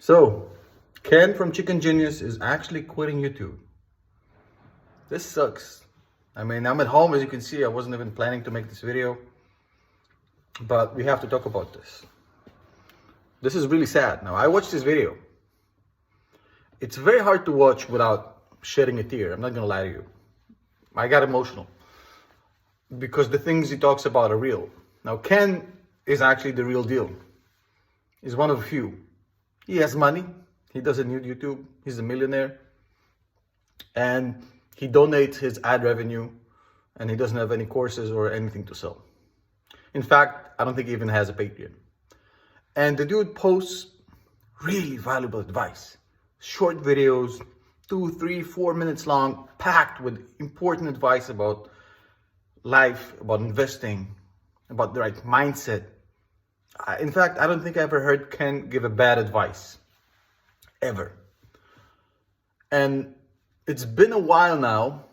So, Ken from Chicken Genius is actually quitting YouTube. This sucks. I mean, I'm at home, as you can see. I wasn't even planning to make this video, but we have to talk about this. This is really sad. Now, I watched this video. It's very hard to watch without shedding a tear. I'm not gonna lie to you. I got emotional because the things he talks about are real. Now, Ken is actually the real deal. He's one of a few. He has money. He doesn't need YouTube. He's a millionaire. And he donates his ad revenue, and he doesn't have any courses or anything to sell. In fact, I don't think he even has a Patreon. And the dude posts really valuable advice. Short videos, 2, 3, 4 minutes long, packed with important advice about life, about investing, about the right mindset. In fact, I don't think I ever heard Ken give a bad advice. Ever. And it's been a while now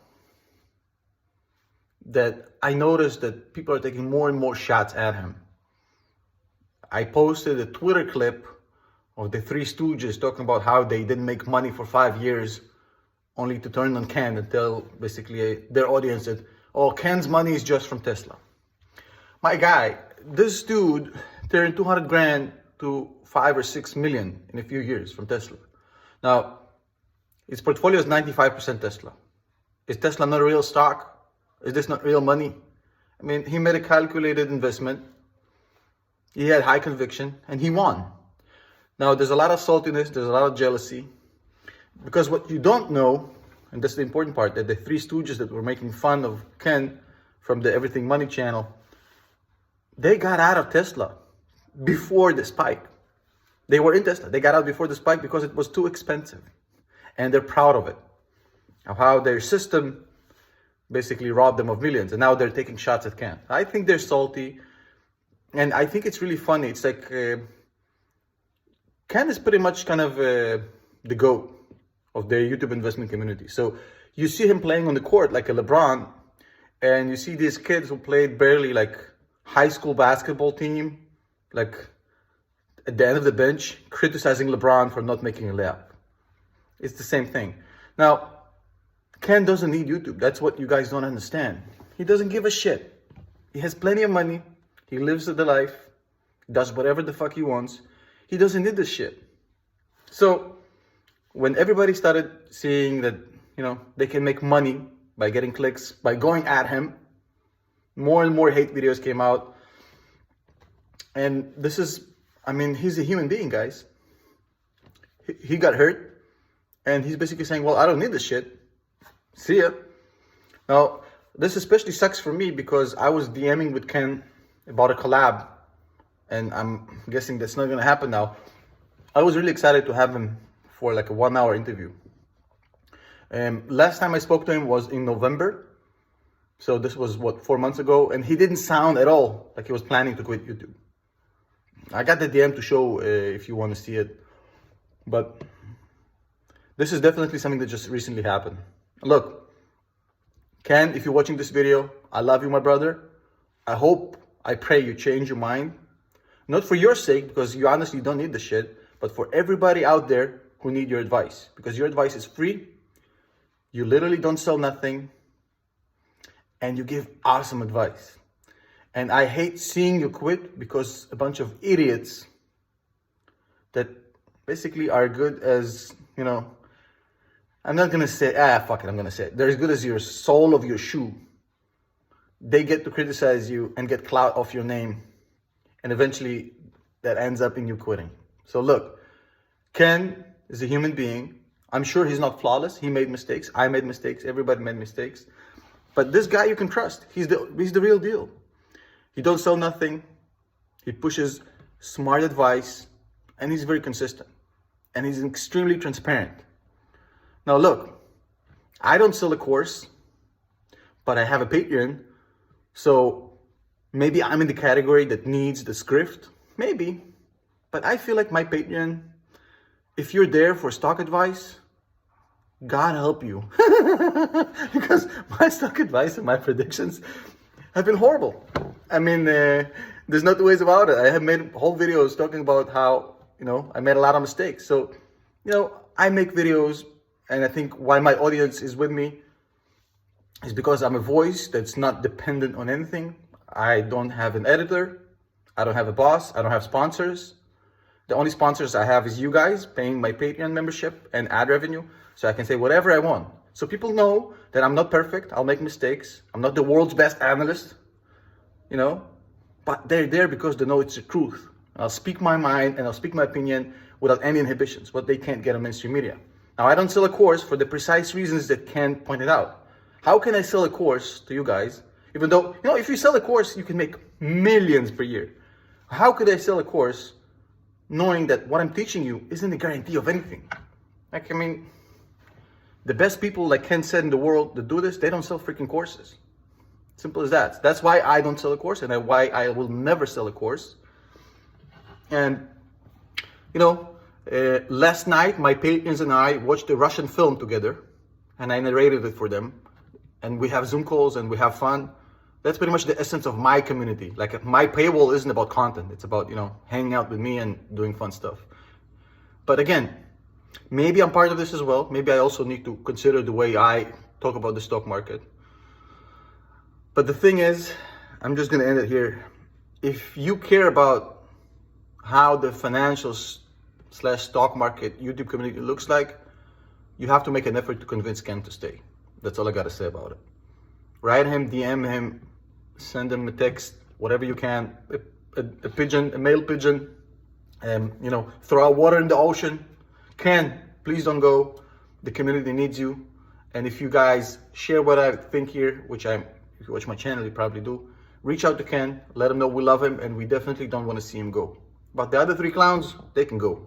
that I noticed that people are taking more and more shots at him. I posted a Twitter clip of the Three Stooges talking about how they didn't make money for 5 years, only to turn on Ken and tell basically their audience that, oh, Ken's money is just from Tesla. My guy, this dude turned 200 grand to 5 or 6 million in a few years from Tesla. Now, his portfolio is 95% Tesla. Is Tesla not a real stock? Is this not real money? I mean, he made a calculated investment. He had high conviction and he won. Now, there's a lot of saltiness, there's a lot of jealousy. Because what you don't know, and that's the important part, that the Three Stooges that were making fun of Ken from the Everything Money channel, they got out of Tesla before the spike. They were in Tesla. They got out before the spike because it was too expensive. And they're proud of it. Of how their system basically robbed them of millions. And now they're taking shots at Ken. I think they're salty. And I think it's really funny. It's like Ken is pretty much kind of the GOAT of the YouTube investment community. So you see him playing on the court like a LeBron. And you see these kids who played barely like high school basketball team, like at the end of the bench, criticizing LeBron for not making a layup. It's the same thing. Now, Ken doesn't need YouTube. That's what you guys don't understand. He doesn't give a shit. He has plenty of money. He lives the life. Does whatever the fuck he wants. He doesn't need this shit. So, when everybody started seeing that, they can make money by getting clicks, by going at him, more and more hate videos came out. And this is, he's a human being, guys. He got hurt. And he's basically saying, well, I don't need this shit. See ya. Now, this especially sucks for me because I was DMing with Ken about a collab. And I'm guessing that's not going to happen now. I was really excited to have him for like a 1-hour interview. Last time I spoke to him was in November. So this was, 4 months ago. And he didn't sound at all like he was planning to quit YouTube. I got the DM to show if you want to see it. But this is definitely something that just recently happened. Look, Ken, if you're watching this video, I love you, my brother. I pray you change your mind. Not for your sake, because you honestly don't need the shit, but for everybody out there who need your advice. Because your advice is free. You literally don't sell nothing. And you give awesome advice. And I hate seeing you quit because a bunch of idiots that basically are good as, I'm not going to say, fuck it, I'm going to say it. They're as good as your sole of your shoe. They get to criticize you and get clout off your name. And eventually that ends up in you quitting. So look, Ken is a human being. I'm sure he's not flawless. He made mistakes. I made mistakes. Everybody made mistakes. But this guy you can trust. He's the real deal. He don't sell nothing. He pushes smart advice. And he's very consistent. And he's extremely transparent. Now look, I don't sell a course, but I have a Patreon. So maybe I'm in the category that needs the script. Maybe. But I feel like my Patreon, if you're there for stock advice, God help you. Because my stock advice and my predictions have been horrible. There's no two ways about it. I have made whole videos talking about how I made a lot of mistakes. So, I make videos, and I think why my audience is with me is because I'm a voice that's not dependent on anything. I don't have an editor. I don't have a boss. I don't have sponsors. The only sponsors I have is you guys paying my Patreon membership and ad revenue, so I can say whatever I want. So people know that I'm not perfect. I'll make mistakes. I'm not the world's best analyst, but they're there because they know it's the truth. I'll speak my mind and I'll speak my opinion without any inhibitions, what they can't get on mainstream media. Now, I don't sell a course for the precise reasons that Ken pointed out. How can I sell a course to you guys, even though, if you sell a course, you can make millions per year. How could I sell a course knowing that what I'm teaching you isn't a guarantee of anything? The best people, like Ken said, in the world that do this, they don't sell freaking courses. Simple as that. That's why I don't sell a course, and why I will never sell a course. And, last night, my patrons and I watched a Russian film together, and I narrated it for them. And we have Zoom calls and we have fun. That's pretty much the essence of my community. Like, my paywall isn't about content. It's about, hanging out with me and doing fun stuff. But again, maybe I'm part of this as well. Maybe I also need to consider the way I talk about the stock market. But the thing is, I'm just going to end it here. If you care about how the financials/stock market YouTube community looks like, you have to make an effort to convince Ken to stay. That's all I got to say about it. Write him, DM him, send him a text, whatever you can, a pigeon, a male pigeon, throw out water in the ocean. Ken, please don't go. The community needs you. And if you guys share what I think here, which if you watch my channel, you probably do, reach out to Ken, let him know we love him, and we definitely don't want to see him go. But the other 3 clowns, they can go.